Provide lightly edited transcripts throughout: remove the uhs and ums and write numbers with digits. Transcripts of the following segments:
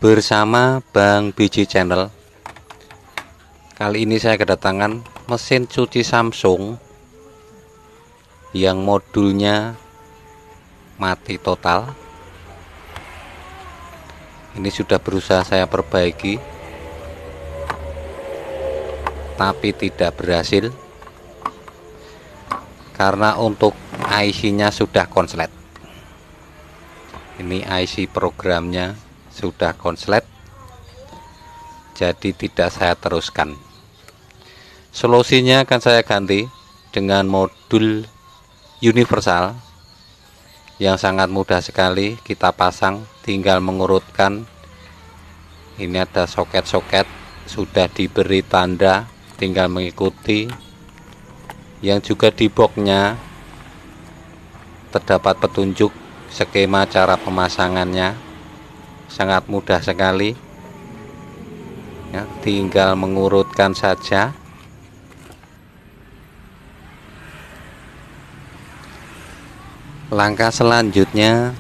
bersama Bang Biji Channel. Kali ini saya kedatangan mesin cuci Samsung yang modulnya mati total. Ini sudah berusaha saya perbaiki, tapi tidak berhasil karena untuk IC-nya sudah konslet. Ini IC programnya sudah konslet, jadi tidak saya teruskan. Solusinya akan saya ganti dengan modul universal yang sangat mudah sekali kita pasang, tinggal mengurutkan. Ini ada soket-soket, sudah diberi tanda, tinggal mengikuti. Yang juga di boxnya terdapat petunjuk skema cara pemasangannya, sangat mudah sekali ya, tinggal mengurutkan saja. Langkah selanjutnya,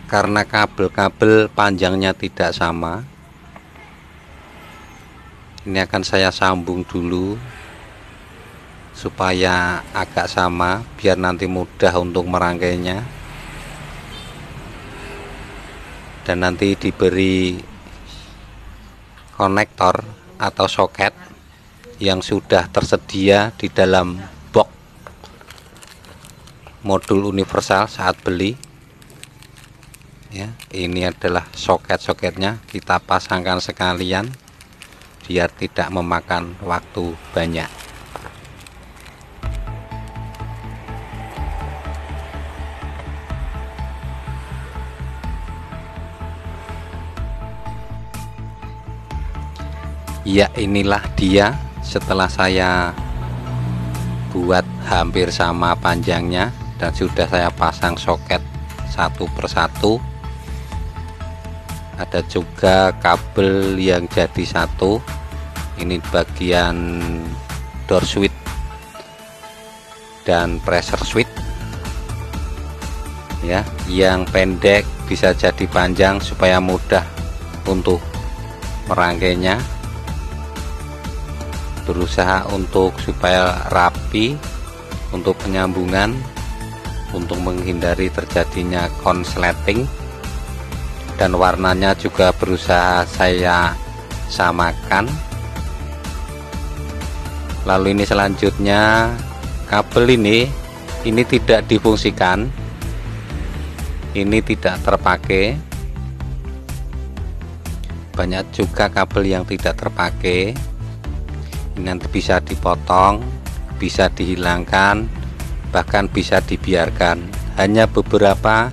karena kabel-kabel panjangnya tidak sama, ini akan saya sambung dulu supaya agak sama, biar nanti mudah untuk merangkainya. Dan nanti diberi konektor atau soket yang sudah tersedia di dalam box modul universal saat beli ya. Ini adalah soket-soketnya, kita pasangkan sekalian biar tidak memakan waktu banyak. Ya, inilah dia setelah saya buat hampir sama panjangnya dan sudah saya pasang soket satu persatu. Ada juga kabel yang jadi satu. Ini bagian door switch dan pressure switch ya, yang pendek bisa jadi panjang supaya mudah untuk merangkainya. Berusaha untuk supaya rapi untuk penyambungan, untuk menghindari terjadinya konsleting, dan warnanya juga berusaha saya samakan. Lalu ini selanjutnya kabel ini tidak difungsikan, ini tidak terpakai. Banyak juga kabel yang tidak terpakai. Ini nanti bisa dipotong, bisa dihilangkan, bahkan bisa dibiarkan. Hanya beberapa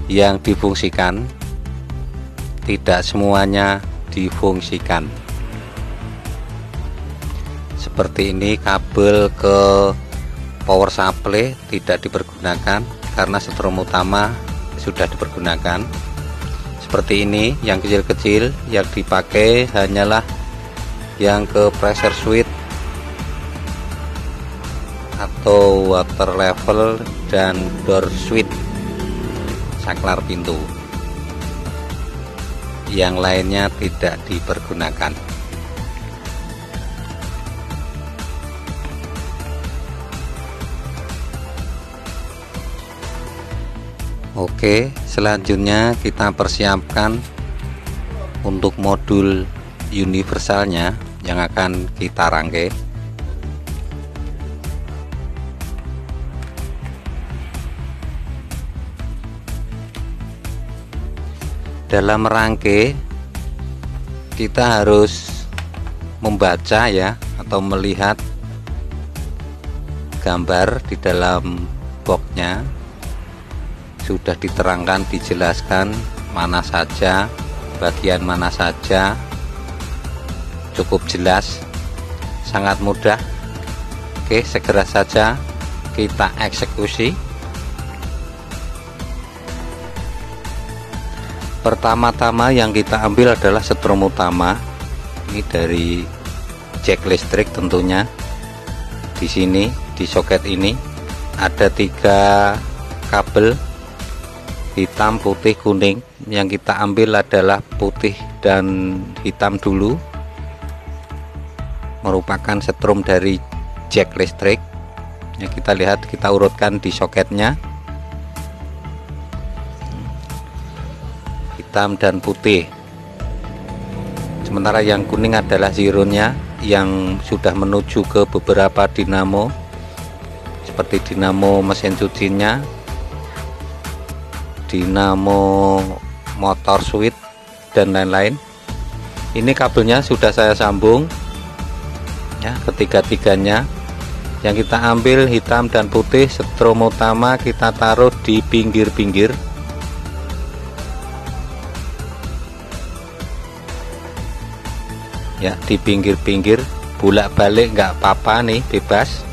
yang difungsikan, tidak semuanya difungsikan. Seperti ini kabel ke power supply tidak dipergunakan karena setrum utama sudah dipergunakan. Seperti ini yang kecil-kecil, yang dipakai hanyalah yang ke pressure switch atau water level dan door switch saklar pintu. Yang lainnya tidak dipergunakan. Oke, selanjutnya kita persiapkan untuk modul universalnya yang akan kita rangkai. Dalam merangkai kita harus membaca ya, atau melihat gambar di dalam boxnya. Sudah diterangkan, dijelaskan mana saja, bagian mana saja, cukup jelas, sangat mudah. Oke, segera saja kita eksekusi. Pertama-tama yang kita ambil adalah setrum utama. Ini dari jack listrik tentunya. Di sini di soket ini ada 3 kabel hitam, putih, kuning. Yang kita ambil adalah putih dan hitam dulu, merupakan setrum dari jack listrik. Ya, kita lihat, kita urutkan di soketnya, hitam dan putih. Sementara yang kuning adalah zeronya yang sudah menuju ke beberapa dinamo seperti dinamo mesin cucinya, dinamo motor switch dan lain-lain. Ini kabelnya sudah saya sambung ya, ketiga-tiganya. Yang kita ambil hitam dan putih, setrum utama kita taruh di pinggir-pinggir. Ya, di pinggir-pinggir, bolak-balik nggak apa-apa nih, bebas.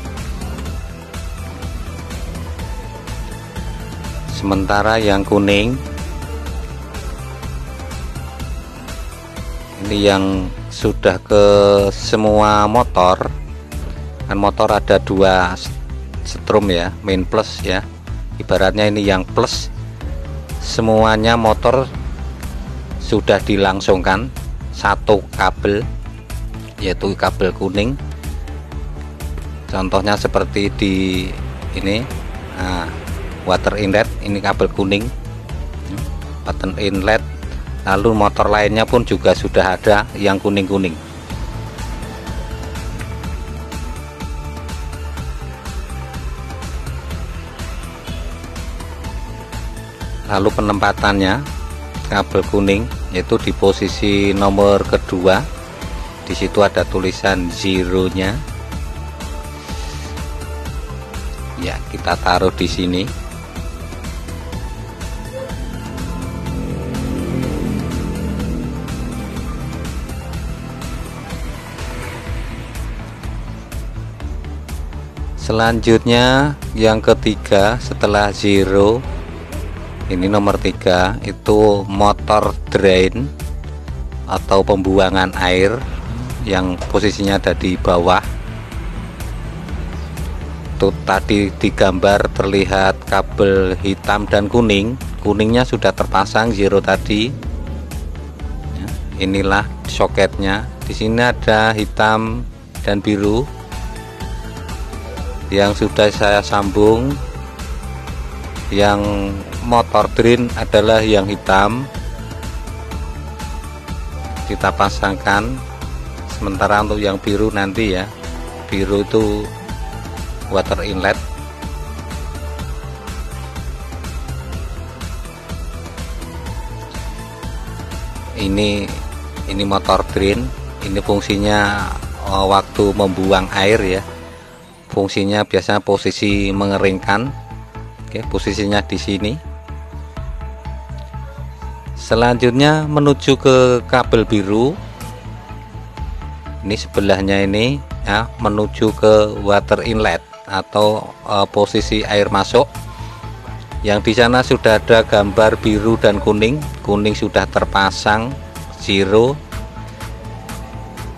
Sementara yang kuning ini yang sudah ke semua motor. Kan motor ada dua setrum ya, main plus ya, ibaratnya ini yang plus, semuanya motor sudah dilangsungkan satu kabel, yaitu kabel kuning. Contohnya seperti di ini, water inlet, ini kabel kuning, water inlet. Lalu motor lainnya pun juga sudah ada yang kuning-kuning. Lalu penempatannya, kabel kuning yaitu di posisi nomor kedua. Di situ ada tulisan zeronya. Ya, kita taruh di sini. Selanjutnya yang ketiga setelah zero, ini nomor 3, itu motor drain atau pembuangan air yang posisinya ada di bawah. Tuh, tadi di gambar terlihat kabel hitam dan kuning. Kuningnya sudah terpasang zero tadi ya, inilah soketnya. Di sini ada hitam dan biru yang sudah saya sambung. Yang motor drain adalah yang hitam, kita pasangkan. Sementara untuk yang biru nanti ya, biru itu water inlet. Ini motor drain, ini fungsinya waktu membuang air ya, fungsinya biasanya posisi mengeringkan. Oke, posisinya di sini. Selanjutnya menuju ke kabel biru. Ini sebelahnya ini ya, menuju ke water inlet atau posisi air masuk. Yang di sana sudah ada gambar biru dan kuning. Kuning sudah terpasang zero.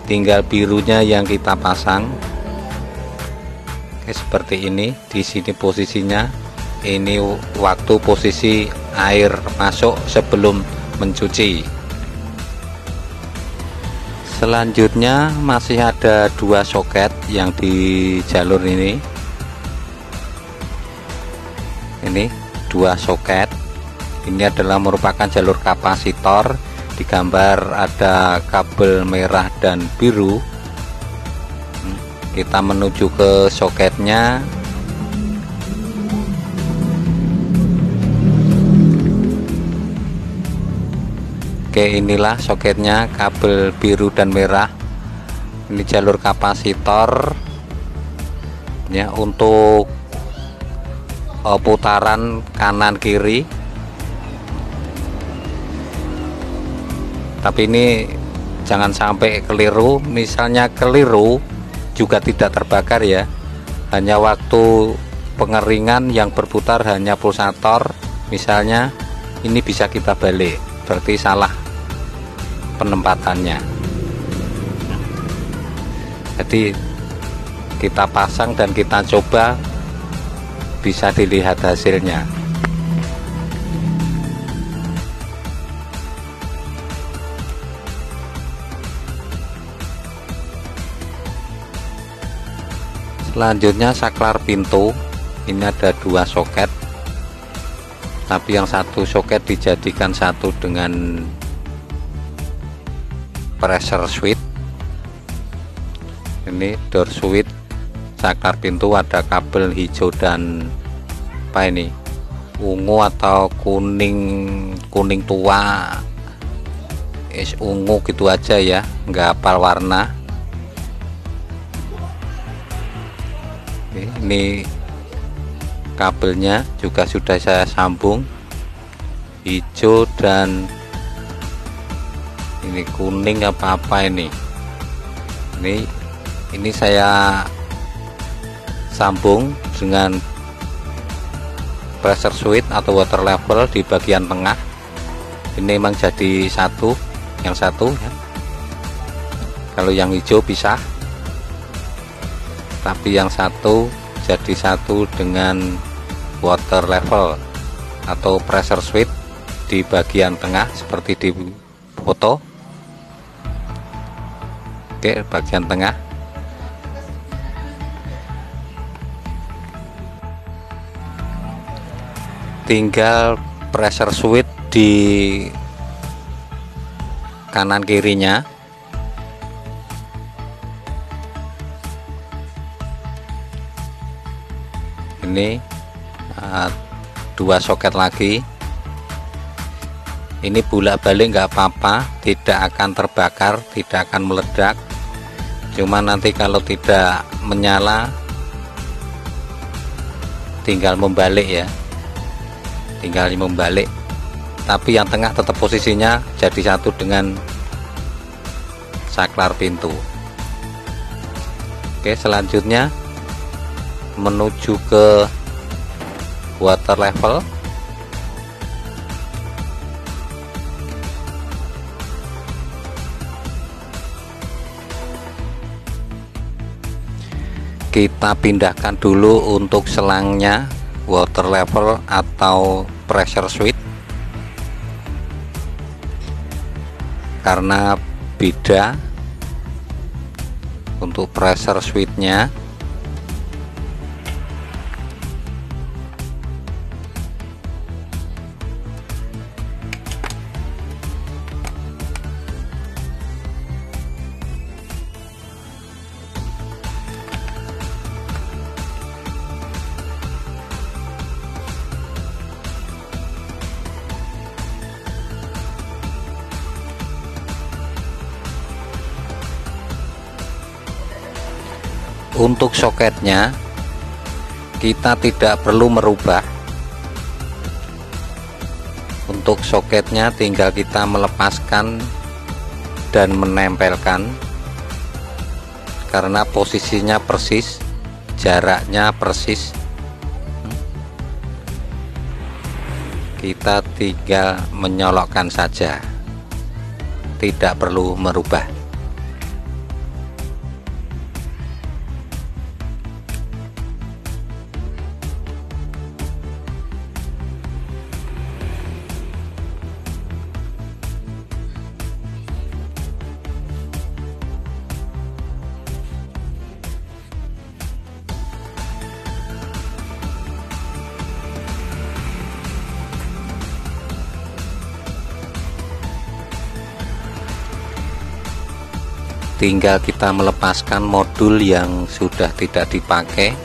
Tinggal birunya yang kita pasang. Oke, seperti ini. Di sini posisinya. Ini waktu posisi air masuk sebelum mencuci. Selanjutnya masih ada dua soket yang di jalur ini. Ini dua soket. Ini adalah merupakan jalur kapasitor. Di gambar ada kabel merah dan biru. Kita menuju ke soketnya. Oke, inilah soketnya, kabel biru dan merah. Ini jalur kapasitor ya, untuk putaran kanan kiri. Tapi ini jangan sampai keliru. Misalnya keliru juga tidak terbakar ya, hanya waktu pengeringan yang berputar hanya pulsator. Misalnya ini bisa kita balik, berarti salah penempatannya. Jadi kita pasang dan kita coba, bisa dilihat hasilnya. Selanjutnya saklar pintu, ini ada 2 soket, tapi yang satu soket dijadikan satu dengan pressure switch. Ini door switch saklar pintu, ada kabel hijau dan apa ini, ungu atau kuning tua, ungu gitu aja ya, nggak hafal warna. Ini kabelnya juga sudah saya sambung, hijau dan ini kuning apa ini saya sambung dengan pressure switch atau water level di bagian tengah. Ini memang jadi satu, yang satu ya. Kalau yang hijau pisah, tapi yang satu jadi satu dengan water level atau pressure switch di bagian tengah seperti di foto. Oke, bagian tengah. Tinggal pressure switch di kanan kirinya. Ini 2 soket lagi. Ini bolak-balik nggak apa-apa, tidak akan terbakar, tidak akan meledak. Cuma nanti kalau tidak menyala tinggal membalik ya, tinggal membalik, tapi yang tengah tetap posisinya jadi satu dengan saklar pintu. Oke, selanjutnya menuju ke water level. Kita pindahkan dulu untuk selangnya water level atau pressure switch, karena beda untuk pressure switchnya. Untuk soketnya kita tidak perlu merubah. Untuk soketnya tinggal kita melepaskan dan menempelkan, karena posisinya persis, jaraknya persis. Kita tinggal menyolokkan saja, tidak perlu merubah. Tinggal kita melepaskan modul yang sudah tidak dipakai.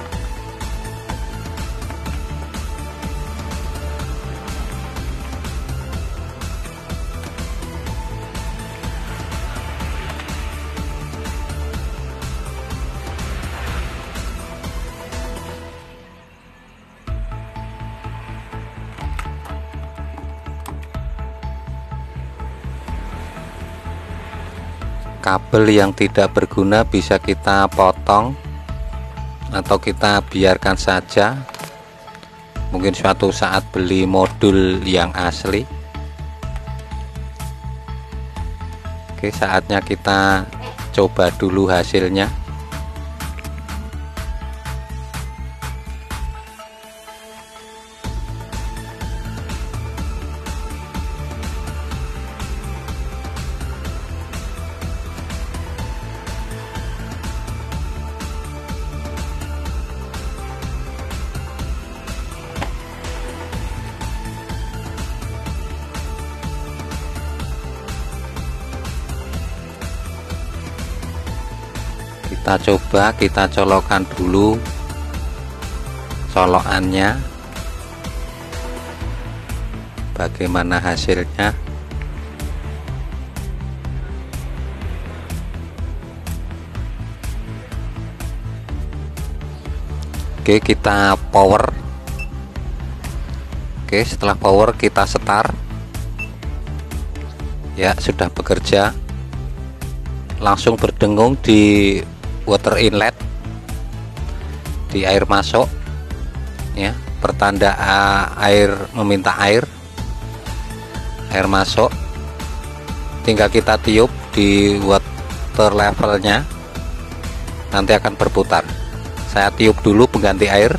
Kabel yang tidak berguna bisa kita potong atau kita biarkan saja. Mungkin suatu saat beli modul yang asli. Oke, saatnya kita coba dulu hasilnya. Kita coba, kita colokkan dulu colokannya, bagaimana hasilnya. Oke, kita power. Oke, setelah power kita start. Ya, sudah bekerja. Langsung berdengung di water inlet, di air masuk ya, pertanda air meminta air masuk. Tinggal kita tiup di water levelnya, nanti akan berputar. Saya tiup dulu pengganti air.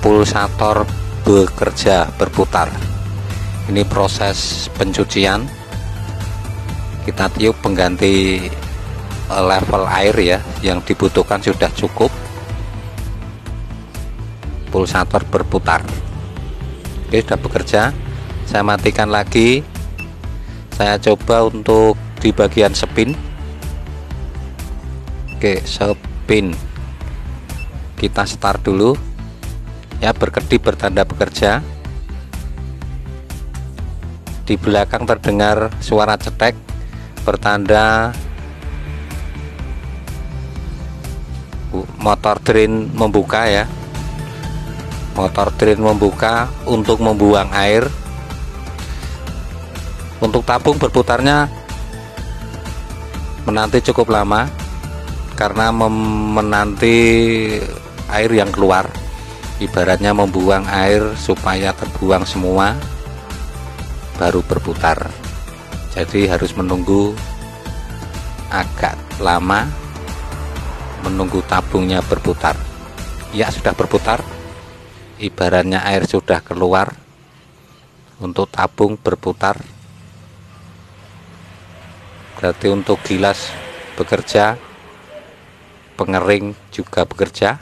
Pulsator bekerja, berputar. Ini proses pencucian. Kita tiup pengganti level air ya, yang dibutuhkan sudah cukup. Pulsator berputar. Oke, sudah bekerja. Saya matikan lagi. Saya coba untuk di bagian spin. Oke, spin. Kita start dulu ya, berkedip bertanda bekerja. Di belakang terdengar suara cetek bertanda motor drain membuka ya. Motor drain membuka untuk membuang air. Untuk tabung berputarnya menanti cukup lama karena menanti air yang keluar, ibaratnya membuang air supaya terbuang semua baru berputar. Jadi harus menunggu agak lama, menunggu tabungnya berputar. Ya, sudah berputar, ibaratnya air sudah keluar. Untuk tabung berputar, berarti untuk gilas bekerja, pengering juga bekerja.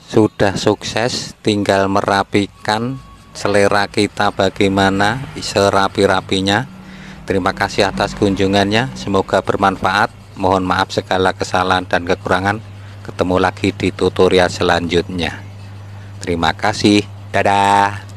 Sudah sukses, tinggal merapikan selera kita bagaimana serapi-rapinya. Terima kasih atas kunjungannya, semoga bermanfaat. Mohon maaf segala kesalahan dan kekurangan. Ketemu lagi di tutorial selanjutnya. Terima kasih, dadah.